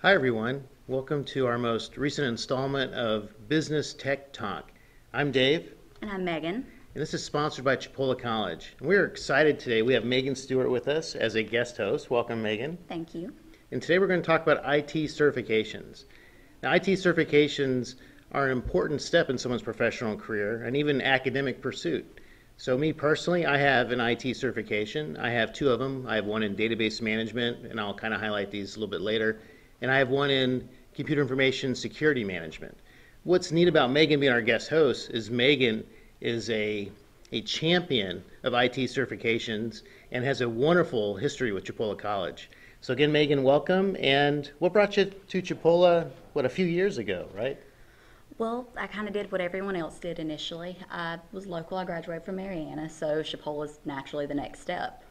Hi, everyone. Welcome to our most recent installment of Business Tech Talk. I'm Dave, And I'm Megan. and this is sponsored by Chipola College. And we're excited today. We have Megan Stewart with us as a guest host. Welcome, Megan. Thank you. And today we're going to talk about IT certifications. Now, IT certifications are an important step in someone's professional career and even academic pursuit. So, me personally, I have an IT certification. I have two of them. I have one in database management, and I'll kind of highlight these a little bit later. And I have one in computer information security management. What's neat about Megan being our guest host is Megan is a champion of IT certifications and has a wonderful history with Chipola College. So again, Megan, welcome. And what brought you to Chipola, a few years ago, right? Well, I kind of did what everyone else did initially. I was local, I graduated from Mariana, so Chipola was naturally the next step.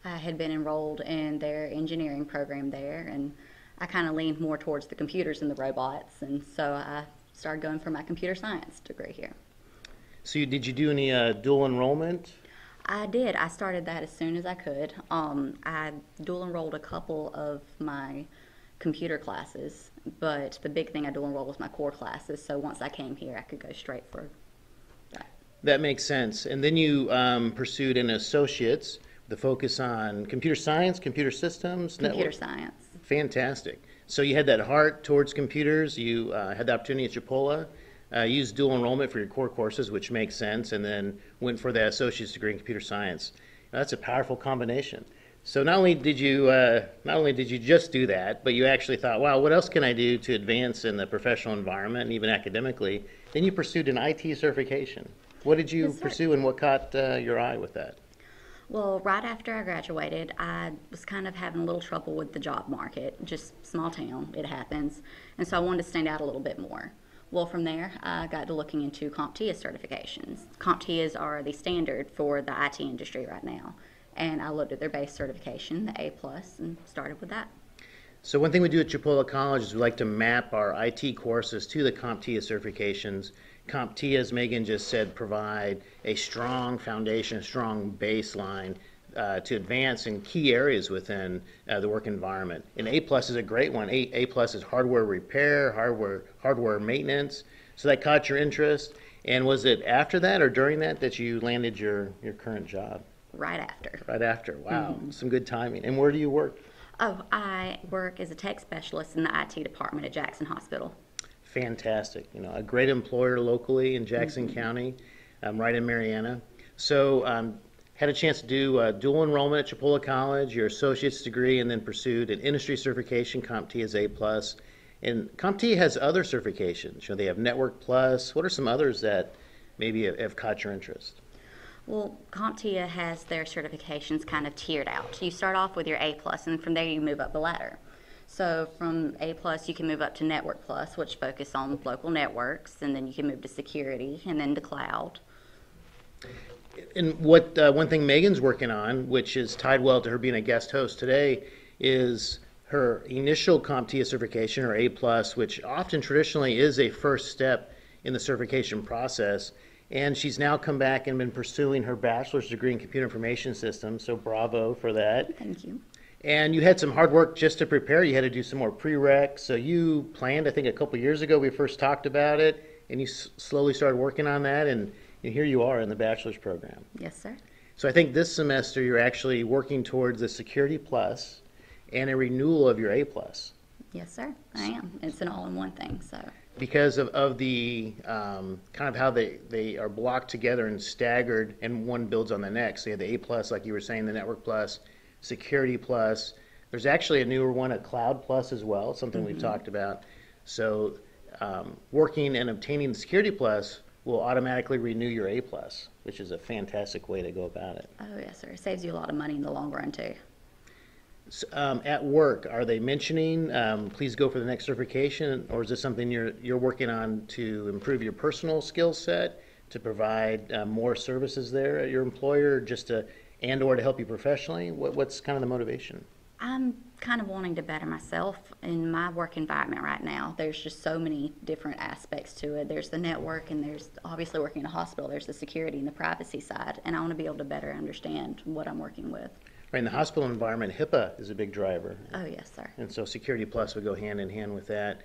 I had been enrolled in their engineering program there, and I kind of leaned more towards the computers and the robots, and so I started going for my computer science degree here. So did you do any dual enrollment? I did. I started that as soon as I could. I dual enrolled a couple of my computer classes, but the big thing I dual enrolled was my core classes. So once I came here, I could go straight for that. That makes sense. And then you pursued an associate's with a focus on computer science, computer systems, Computer network. science. Fantastic. So you had that heart towards computers. You had the opportunity at Chipola. Used dual enrollment for your core courses, which makes sense, and then went for the associate's degree in computer science. Now, that's a powerful combination. So not only did you just do that, but you actually thought, wow, what else can I do to advance in the professional environment and even academically? Then you pursued an IT certification. What did you Yes, sir. pursue, and what caught your eye with that? Well, right after I graduated, I was kind of having a little trouble with the job market. Just small town, it happens. And so I wanted to stand out a little bit more. Well, from there, I got to looking into CompTIA certifications. CompTIAs are the standard for the IT industry right now. And I looked at their base certification, the A+, and started with that. So one thing we do at Chipola College is we like to map our IT courses to the CompTIA certifications. CompTIA, as Megan just said, provide a strong foundation, a strong baseline to advance in key areas within the work environment. And A plus is a great one. A plus is hardware repair, hardware maintenance. So that caught your interest. And was it after that or during that you landed your current job? Right after. Right after. Wow, some good timing. And where do you work? Oh, I work as a tech specialist in the IT department at Jackson Hospital. Fantastic. You know, a great employer locally in Jackson County, right in Mariana. So, had a chance to do dual enrollment at Chipola College, your associate's degree, and then pursued an industry certification, CompTIA's A plus. And CompTIA has other certifications. You know, they have Network Plus. What are some others that maybe have caught your interest? Well, CompTIA has their certifications kind of tiered out. You start off with your A+, and from there you move up the ladder. So from A+, you can move up to Network Plus, which focus on local networks, and then you can move to security, and then to cloud. And what one thing Megan's working on, which is tied well to her being a guest host today, is her initial CompTIA certification, or A plus, which often traditionally is a first step in the certification process. And she's now come back and been pursuing her bachelor's degree in computer information systems. So bravo for that. Thank you. And you had some hard work just to prepare. You had to do some more prereqs. So you planned, I think, a couple years ago. We first talked about it, and you slowly started working on that. And here you are in the bachelor's program. Yes, sir. So I think this semester you're actually working towards the Security Plus and a renewal of your A Plus Yes, sir. I am. It's an all-in-one thing, so. because of the kind of how they are blocked together and staggered, and one builds on the next. So you have the A Plus, like you were saying, the Network Plus, Security Plus. There's actually a newer one, a Cloud Plus as well, something we've talked about. So working and obtaining the Security Plus will automatically renew your A plus, which is a fantastic way to go about it. Oh, yes, sir. It saves you a lot of money in the long run, too. At work, are they mentioning please go for the next certification, or is this something you're working on to improve your personal skill set, to provide more services there at your employer, just to or to help you professionally? What's kind of the motivation? I'm kind of wanting to better myself in my work environment right now. There's just so many different aspects to it. There's the network, and there's obviously working in a hospital. There's the security and the privacy side, and I want to be able to better understand what I'm working with. Right, in the hospital environment, HIPAA is a big driver. Oh, yes, sir. And so Security Plus would go hand in hand with that.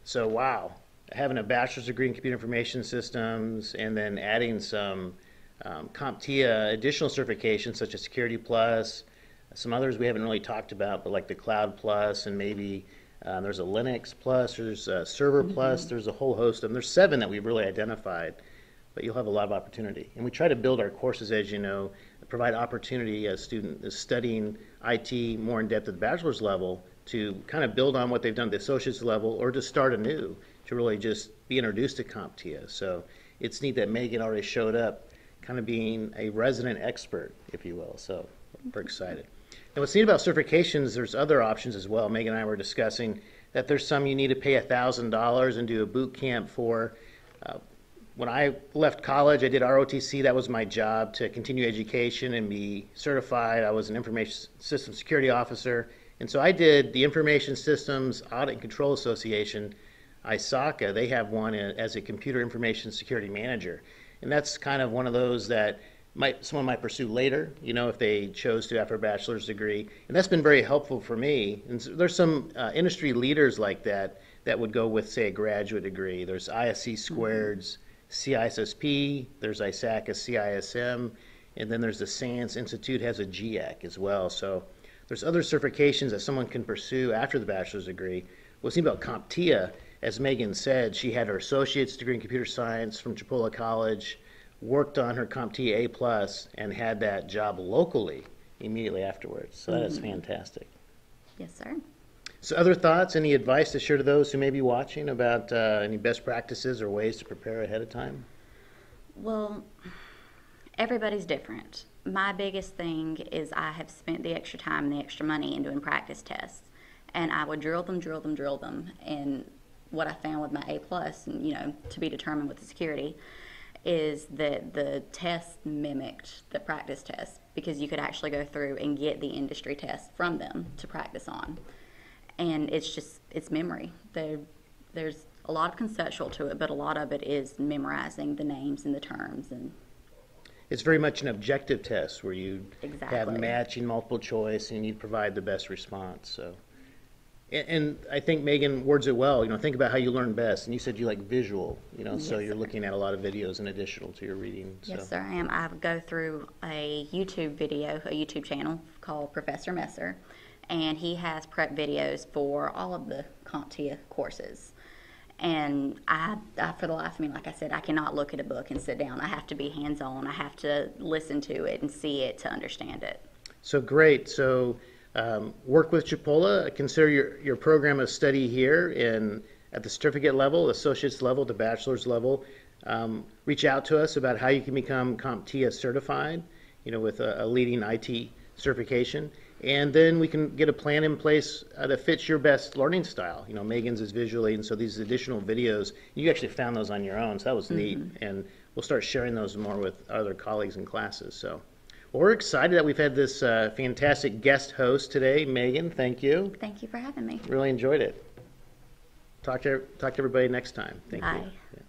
So wow, having a bachelor's degree in computer information systems and then adding some CompTIA additional certifications such as Security Plus, some others we haven't really talked about, but like the Cloud Plus and maybe there's a Linux Plus, there's a Server Plus, there's a whole host of them. There's 7 that we've really identified, but you'll have a lot of opportunity. And we try to build our courses, as you know, provide opportunity as a student is studying IT more in depth at the bachelor's level to kind of build on what they've done at the associate's level or to start anew, to really just be introduced to CompTIA. So it's neat that Megan already showed up kind of being a resident expert, if you will. So we're excited. And what's neat about certifications, there's other options as well. Megan and I were discussing that there's some you need to pay $1,000 and do a boot camp for. When I left college, I did ROTC. That was my job, to continue education and be certified. I was an information system security officer. And so I did the Information Systems Audit and Control Association, ISACA. They have one as a computer information security manager. And that's kind of one of those that someone might pursue later, you know, if they chose to after a bachelor's degree. And that's been very helpful for me. And so there's some industry leaders like that that would go with, say, a graduate degree. There's ISC Squared's CISSP, there's ISACA CISM, and then there's the SANS Institute has a GIAC as well. So there's other certifications that someone can pursue after the bachelor's degree. What's neat about CompTIA, as Megan said, she had her associate's degree in computer science from Chipola College, worked on her CompTIA A+, and had that job locally immediately afterwards. So that is fantastic. Yes, sir. So other thoughts, any advice to share to those who may be watching about any best practices or ways to prepare ahead of time? Well, everybody's different. My biggest thing is I have spent the extra time and the extra money in doing practice tests. And I would drill them. And what I found with my A+, and, you know, to be determined with the security, is that the test mimicked the practice test, because you could actually go through and get the industry test from them to practice on. And it's memory. There's a lot of conceptual to it, but a lot of it is memorizing the names and the terms. And it's very much an objective test where you Exactly. have matching multiple choice and you provide the best response. So, and I think Megan words it well. You know, think about how you learn best. And you said you like visual. You know, so Yes, you're sir. looking at a lot of videos in addition to your reading. So. Yes, sir, I am. I go through a YouTube channel called Professor Messer, and he has prep videos for all of the CompTIA courses. And I, for the life of me, like I said, I cannot look at a book and sit down. I have to be hands-on. I have to listen to it and see it to understand it. So great. So work with Chipola. Consider your program of study here at the certificate level, associate's level, the bachelor's level. Reach out to us about how you can become CompTIA certified, you know, with a leading IT certification. And then we can get a plan in place that fits your best learning style. You know, Megan's is visually, and so these additional videos, you actually found those on your own, so that was neat. And we'll start sharing those more with other colleagues in classes. So well, we're excited that we've had this fantastic guest host today. Megan, thank you. Thank you for having me. Really enjoyed it. Talk to everybody next time. Thank Bye. you. Yeah.